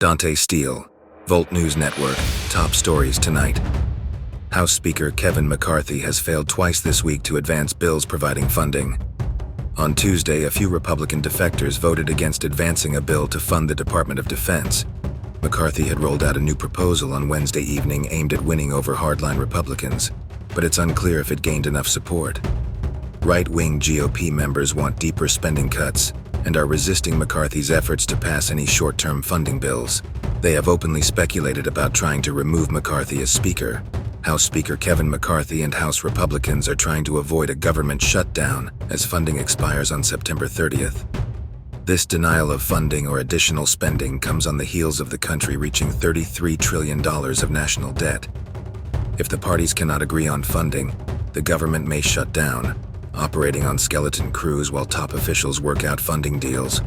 Dante Steele, Volt News Network, top stories tonight. House Speaker Kevin McCarthy has failed twice this week to advance bills providing funding. On Tuesday, a few Republican defectors voted against advancing a bill to fund the Department of Defense. McCarthy had rolled out a new proposal on Wednesday evening aimed at winning over hardline Republicans, but it's unclear if it gained enough support. Right-wing GOP members want deeper spending cuts and are resisting McCarthy's efforts to pass any short-term funding bills. They have openly speculated about trying to remove McCarthy as Speaker. House Speaker Kevin McCarthy and House Republicans are trying to avoid a government shutdown as funding expires on September 30th. This denial of funding or additional spending comes on the heels of the country reaching $33 trillion of national debt. If the parties cannot agree on funding, the government may shut down, operating on skeleton crews while top officials work out funding deals.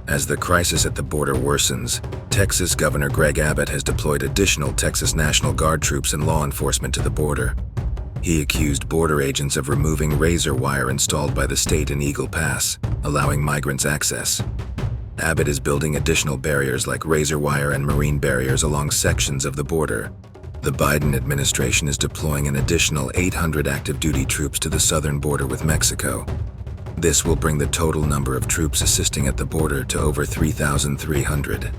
As the crisis at the border worsens, Texas Governor Greg Abbott has deployed additional Texas National Guard troops and law enforcement to the border. He accused border agents of removing razor wire installed by the state in Eagle Pass, allowing migrants access. Abbott is building additional barriers like razor wire and marine barriers along sections of the border. The Biden administration is deploying an additional 800 active duty troops to the southern border with Mexico. This will bring the total number of troops assisting at the border to over 3,300.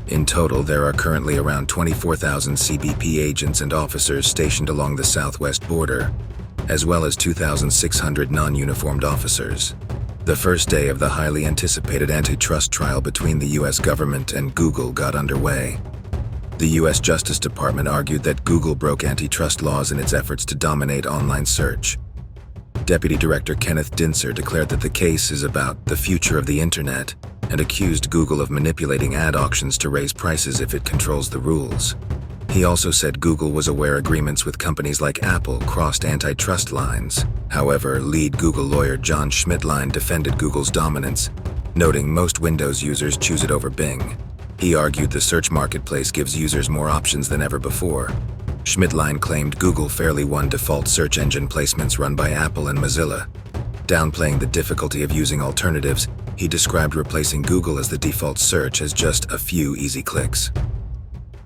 In total, there are currently around 24,000 CBP agents and officers stationed along the southwest border, as well as 2,600 non-uniformed officers. The first day of the highly anticipated antitrust trial between the U.S. government and Google got underway. The U.S. Justice Department argued that Google broke antitrust laws in its efforts to dominate online search. Deputy Director Kenneth Dinser declared that the case is about the future of the internet and accused Google of manipulating ad auctions to raise prices if it controls the rules. He also said Google was aware agreements with companies like Apple crossed antitrust lines. However, lead Google lawyer John Schmidtlein defended Google's dominance, noting most Windows users choose it over Bing. He argued the search marketplace gives users more options than ever before. Schmidtlein claimed Google fairly won default search engine placements run by Apple and Mozilla. Downplaying the difficulty of using alternatives, he described replacing Google as the default search as just a few easy clicks.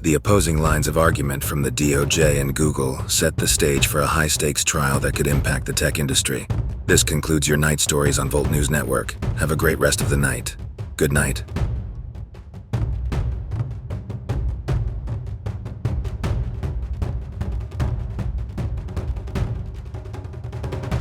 The opposing lines of argument from the DOJ and Google set the stage for a high-stakes trial that could impact the tech industry. This concludes your night stories on Volt News Network. Have a great rest of the night. Good night.